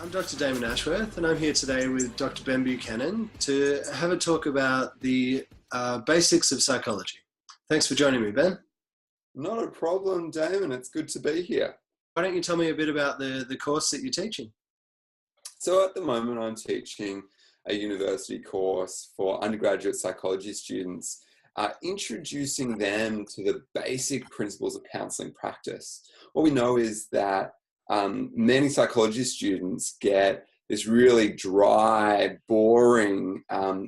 I'm Dr. Damon Ashworth, and I'm here today with Dr. Ben Buchanan to have a talk about the basics of psychology. Thanks for joining me, Ben. Not a problem, Damon. It's good to be here. Why don't you tell me a bit about the course that you're teaching? So at the moment, I'm teaching a university course for undergraduate psychology students, introducing them to the basic principles of counselling practice. What we know is that many psychology students get this really dry, boring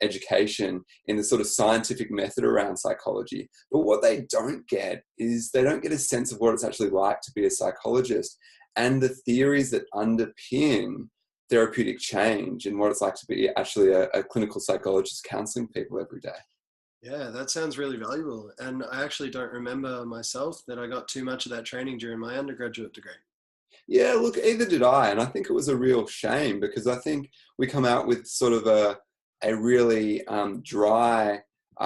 education in the sort of scientific method around psychology. But what they don't get is they don't get a sense of what it's actually like to be a psychologist and the theories that underpin therapeutic change and what it's like to be actually a clinical psychologist counseling people every day. Yeah, that sounds really valuable. And I actually don't remember myself that I got too much of that training during my undergraduate degree. Yeah, look, either did I. And I think it was a real shame because I think we come out with sort of a really dry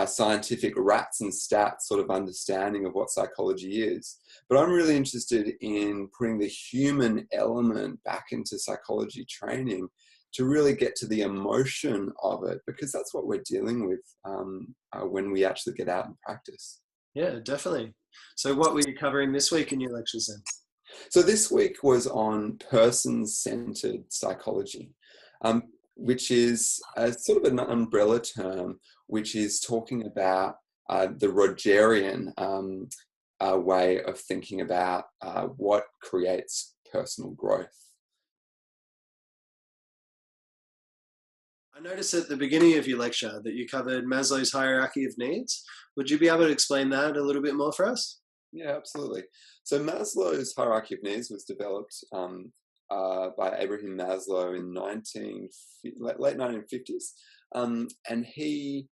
scientific rats and stats sort of understanding of what psychology is. But I'm really interested in putting the human element back into psychology training to really get to the emotion of it, because that's what we're dealing with when we actually get out and practice. Yeah, definitely. So what were you covering this week in your lectures then? So this week was on person-centered psychology, which is a sort of an umbrella term, which is talking about the Rogerian way of thinking about what creates personal growth. I noticed at the beginning of your lecture that you covered Maslow's Hierarchy of Needs. Would you be able to explain that a little bit more for us? Yeah, absolutely. So Maslow's Hierarchy of Needs was developed by Abraham Maslow in late 1950s. And he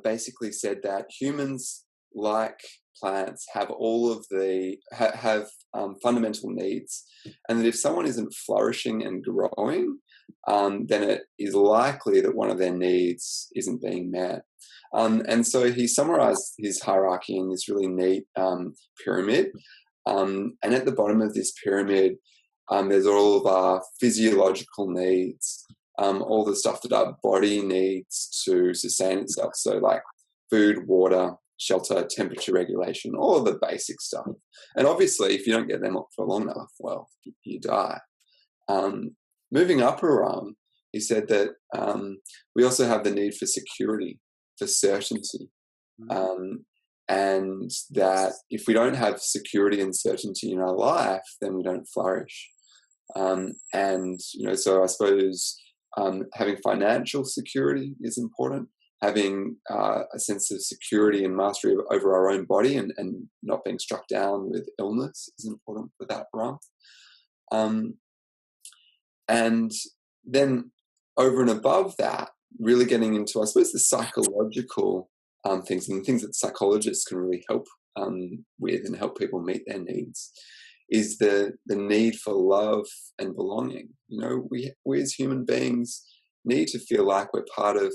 basically said that humans, like plants, have all of have fundamental needs, and that if someone isn't flourishing and growing, then it is likely that one of their needs isn't being met. And so he summarized his hierarchy in this really neat pyramid. And at the bottom of this pyramid, there's all of our physiological needs, all the stuff that our body needs to sustain itself. So like food, water, shelter, temperature regulation, all of the basic stuff. And obviously, if you don't get them up for long enough, well, you die. Moving up a rung, he said that we also have the need for security, for certainty. And that if we don't have security and certainty in our life, then we don't flourish. And, so I suppose having financial security is important. Having a sense of security and mastery over our own body and not being struck down with illness is important for that rung. And then over and above that, really getting into, I suppose, the psychological things and things that psychologists can really help with and help people meet their needs is the need for love and belonging. We as human beings need to feel like we're part of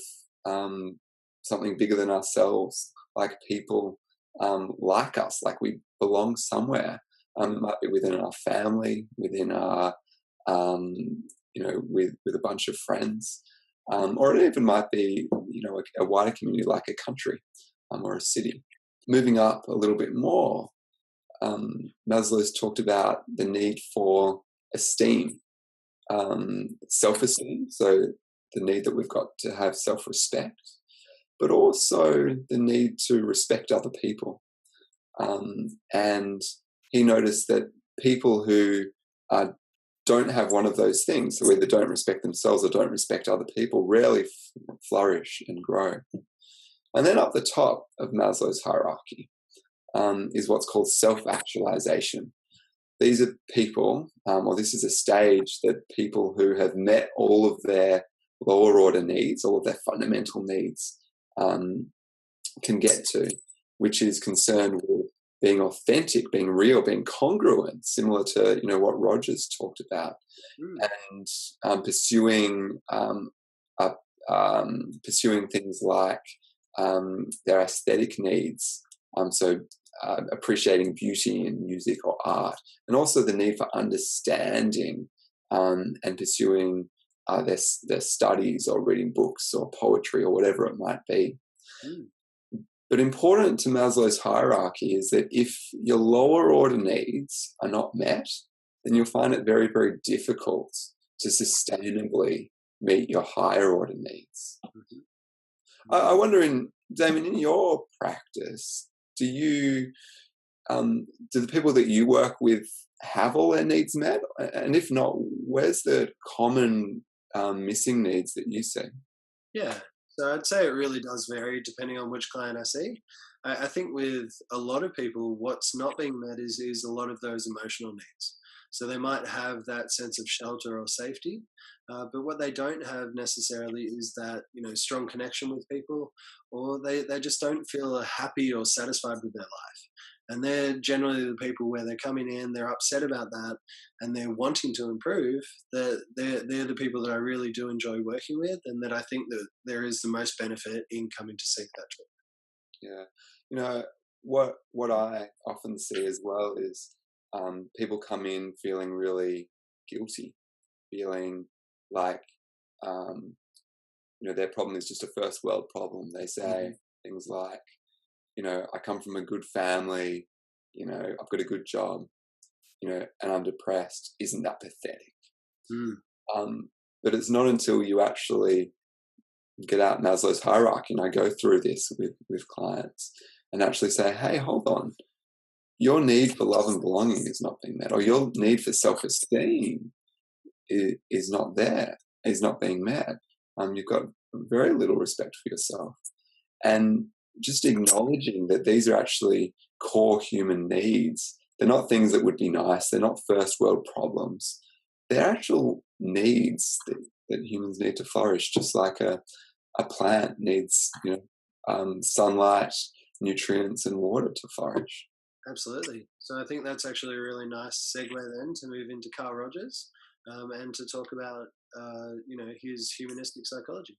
something bigger than ourselves, like people like us, like we belong somewhere. It might be within our family, within our, with a bunch of friends, or it even might be, a wider community like a country or a city. Moving up a little bit more, Maslow's talked about the need for esteem, self-esteem, so the need that we've got to have self-respect, but also the need to respect other people. And he noticed that people who don't have one of those things, so either don't respect themselves or don't respect other people, rarely flourish and grow. And then up the top of Maslow's hierarchy is what's called self-actualization. These are people, or this is a stage that people who have met all of their lower order needs, all of their fundamental needs, can get to, which is concerned with being authentic, being real, being congruent, similar to what Rogers talked about, and pursuing things like their aesthetic needs. So appreciating beauty in music or art, and also the need for understanding and pursuing their studies or reading books or poetry or whatever it might be. Mm. But important to Maslow's hierarchy is that if your lower order needs are not met, then you'll find it very, very difficult to sustainably meet your higher order needs. Mhm. I wonder, Damon, in your practice, do the people that you work with have all their needs met? And if not, where's the common missing needs that you see? Yeah. So I'd say it really does vary depending on which client I see. I think with a lot of people, what's not being met is a lot of those emotional needs. So they might have that sense of shelter or safety, but what they don't have necessarily is that, strong connection with people, or they just don't feel happy or satisfied with their life. And they're generally the people where they're coming in, they're upset about that, and they're wanting to improve. They're the people that I really do enjoy working with, and that I think that there is the most benefit in coming to seek that treatment. Yeah, what I often see as well is people come in feeling really guilty, feeling like their problem is just a first world problem. They say things like, I come from a good family, I've got a good job, and I'm depressed. Isn't that pathetic? Mm. But it's not until you actually get out Maslow's hierarchy, and I go through this with clients and actually say, hey, hold on, your need for love and belonging is not being met, or your need for self-esteem is not there, is not being met. You've got very little respect for yourself. And just acknowledging that these are actually core human needs. They're not things that would be nice. They're not first world problems. They're actual needs that humans need to flourish, just like a plant needs, sunlight, nutrients, and water to flourish. Absolutely. So I think that's actually a really nice segue then to move into Carl Rogers, and to talk about, his humanistic psychology.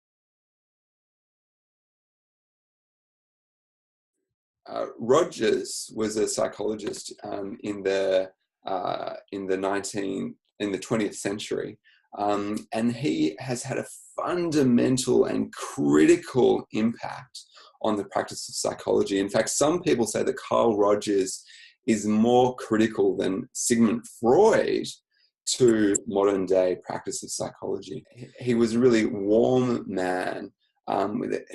Rogers was a psychologist in the 20th century, and he has had a fundamental and critical impact on the practice of psychology. In fact, some people say that Carl Rogers is more critical than Sigmund Freud to modern day practice of psychology. He was a really warm man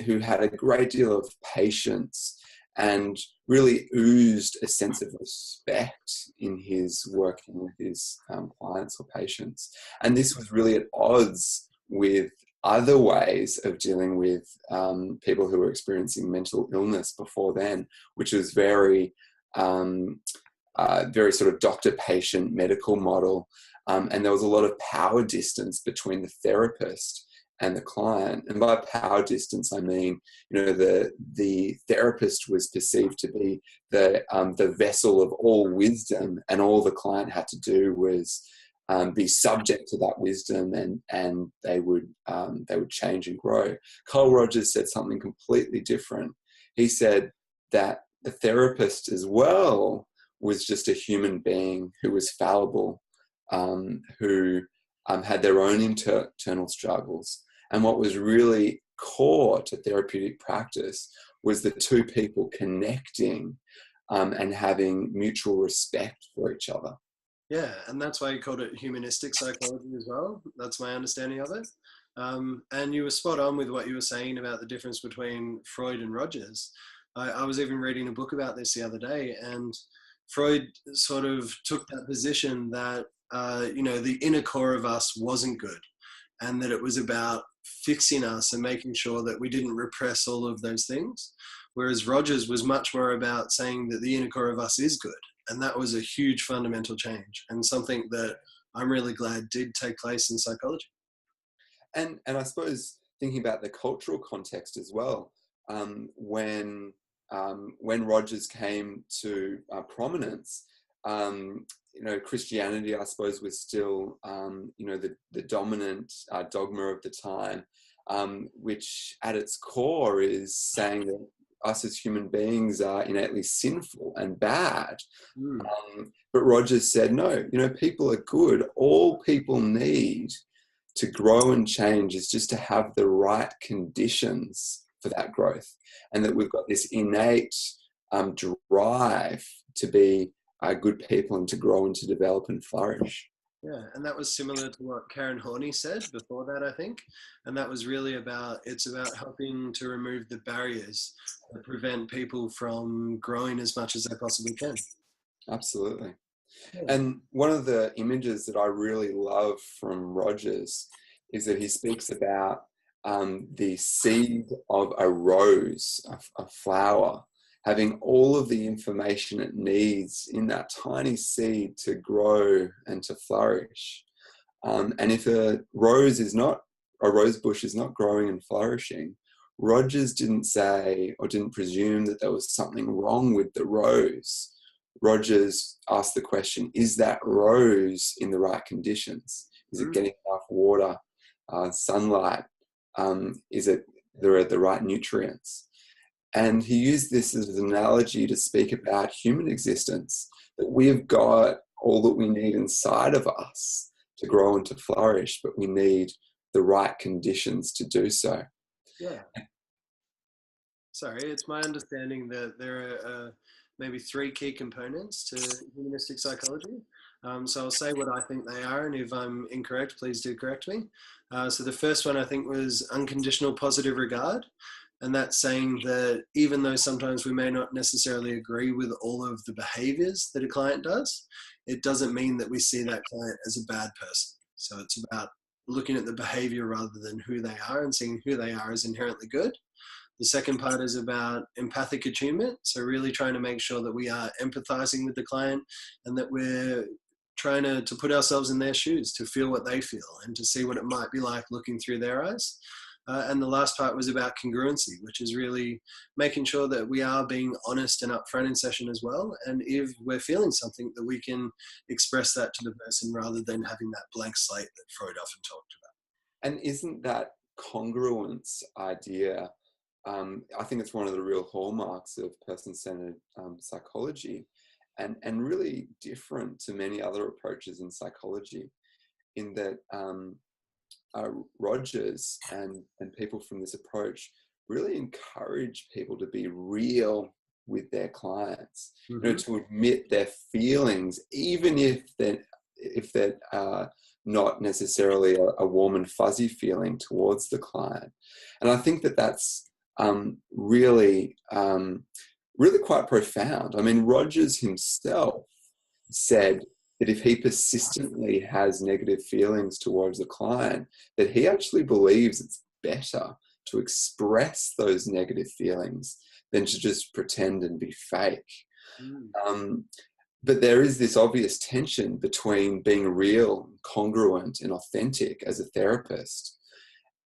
who had a great deal of patience and really oozed a sense of respect in his working with his clients or patients. And this was really at odds with other ways of dealing with people who were experiencing mental illness before then, which was very sort of doctor-patient medical model. And there was a lot of power distance between the therapist and the client. And by power distance, I mean, the therapist was perceived to be the vessel of all wisdom, and all the client had to do was be subject to that wisdom, and they would change and grow. Carl Rogers said something completely different. He said that the therapist as well was just a human being who was fallible, who had their own internal struggles. And what was really core to therapeutic practice was the two people connecting and having mutual respect for each other. Yeah, and that's why you called it humanistic psychology as well. That's my understanding of it. And you were spot on with what you were saying about the difference between Freud and Rogers. I was even reading a book about this the other day, and Freud sort of took that position that, the inner core of us wasn't good, and that it was about fixing us and making sure that we didn't repress all of those things. Whereas Rogers was much more about saying that the inner core of us is good. And that was a huge fundamental change, and something that I'm really glad did take place in psychology. And I suppose thinking about the cultural context as well, when Rogers came to prominence, Christianity, I suppose, was still the dominant dogma of the time, which at its core is saying that us as human beings are innately sinful and bad. Mm. But Rogers said, no, people are good. All people need to grow and change is just to have the right conditions for that growth. And that we've got this innate drive to be good people and to grow and to develop and flourish. Yeah, and that was similar to what Karen Horney said before that, I think. And that was really it's about helping to remove the barriers that prevent people from growing as much as they possibly can. Absolutely. Yeah. And one of the images that I really love from Rogers is that he speaks about the seed of a rose, a flower, having all of the information it needs in that tiny seed to grow and to flourish. And if a rose bush is not growing and flourishing, Rogers didn't say or didn't presume that there was something wrong with the rose. Rogers asked the question, is that rose in the right conditions? Is it getting enough water, sunlight? There are the right nutrients? And he used this as an analogy to speak about human existence, that we have got all that we need inside of us to grow and to flourish, but we need the right conditions to do so. Yeah. Sorry, it's my understanding that there are maybe 3 key components to humanistic psychology. So I'll say what I think they are, and if I'm incorrect, please do correct me. So the first one I think was unconditional positive regard. And that's saying that even though sometimes we may not necessarily agree with all of the behaviors that a client does, it doesn't mean that we see that client as a bad person. So it's about looking at the behavior rather than who they are and seeing who they are as inherently good. The second part is about empathic attunement. So really trying to make sure that we are empathizing with the client and that we're trying to put ourselves in their shoes, to feel what they feel and to see what it might be like looking through their eyes. And the last part was about congruency, which is really making sure that we are being honest and upfront in session as well. And if we're feeling something, that we can express that to the person rather than having that blank slate that Freud often talked about. And isn't that congruence idea, I think it's one of the real hallmarks of person-centered psychology, and really different to many other approaches in psychology, in that Rogers and people from this approach really encourage people to be real with their clients, to admit their feelings, even if they're not necessarily a warm and fuzzy feeling towards the client. And I think that that's really quite profound. I mean, Rogers himself said that if he persistently has negative feelings towards a client, that he actually believes it's better to express those negative feelings than to just pretend and be fake. But there is this obvious tension between being real, congruent, and authentic as a therapist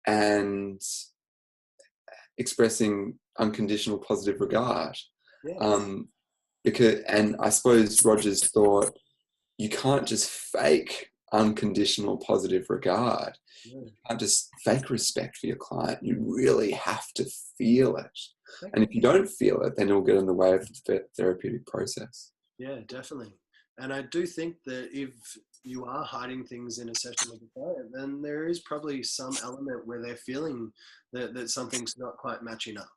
and expressing unconditional positive regard. And I suppose Rogers thought, you can't just fake unconditional positive regard. You can't just fake respect for your client. You really have to feel it. And if you don't feel it, then it'll get in the way of the therapeutic process. Yeah, definitely. And I do think that if you are hiding things in a session with a client, then there is probably some element where they're feeling that something's not quite matching up.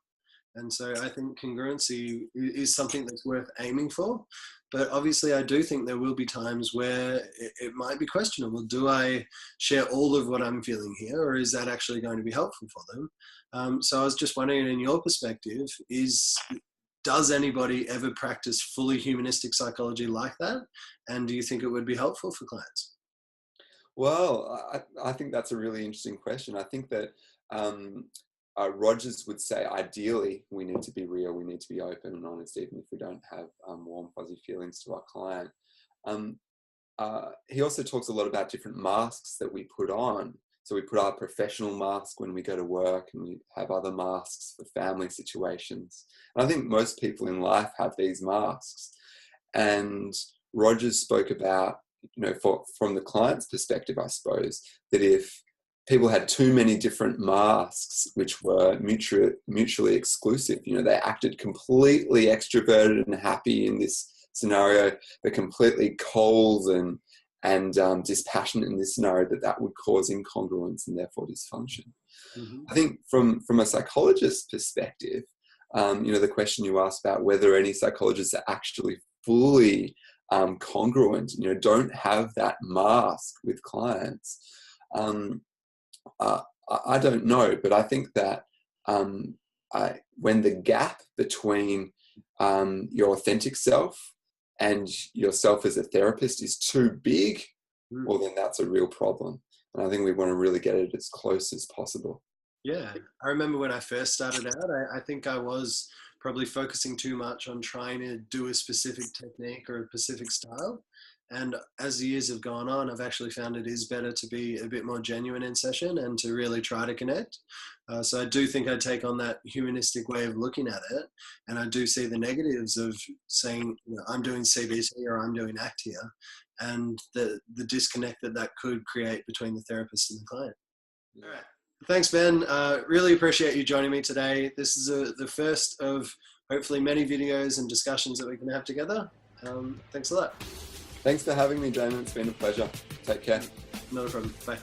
And so I think congruency is something that's worth aiming for. But obviously I do think there will be times where it might be questionable. Do I share all of what I'm feeling here, or is that actually going to be helpful for them? So I was just wondering, in your perspective, does anybody ever practice fully humanistic psychology like that? And do you think it would be helpful for clients? Well, I think that's a really interesting question. I think that Rogers would say, ideally, we need to be real, we need to be open and honest, even if we don't have warm, fuzzy feelings to our client. He also talks a lot about different masks that we put on. So we put our professional mask when we go to work, and we have other masks for family situations. And I think most people in life have these masks. And Rogers spoke about, from the client's perspective, I suppose, that if people had too many different masks, which were mutually exclusive. You know, they acted completely extroverted and happy in this scenario, but completely cold and dispassionate in this scenario, that would cause incongruence and therefore dysfunction. Mm-hmm. I think from a psychologist's perspective, you know, the question you asked about whether any psychologists are actually fully congruent, you know, don't have that mask with clients. I don't know, but I think that when the gap between your authentic self and yourself as a therapist is too big, well, then that's a real problem. And I think we want to really get it as close as possible. Yeah, I remember when I first started out, I think I was probably focusing too much on trying to do a specific technique or a specific style. And as the years have gone on, I've actually found it is better to be a bit more genuine in session and to really try to connect. So I do think I take on that humanistic way of looking at it. And I do see the negatives of saying, you know, I'm doing CBT or I'm doing ACT here, and the disconnect that could create between the therapist and the client. All right. Thanks, Ben. Really appreciate you joining me today. This is the first of hopefully many videos and discussions that we can have together. Thanks a lot. Thanks for having me, Damon. It's been a pleasure. Take care. Not a problem. Bye.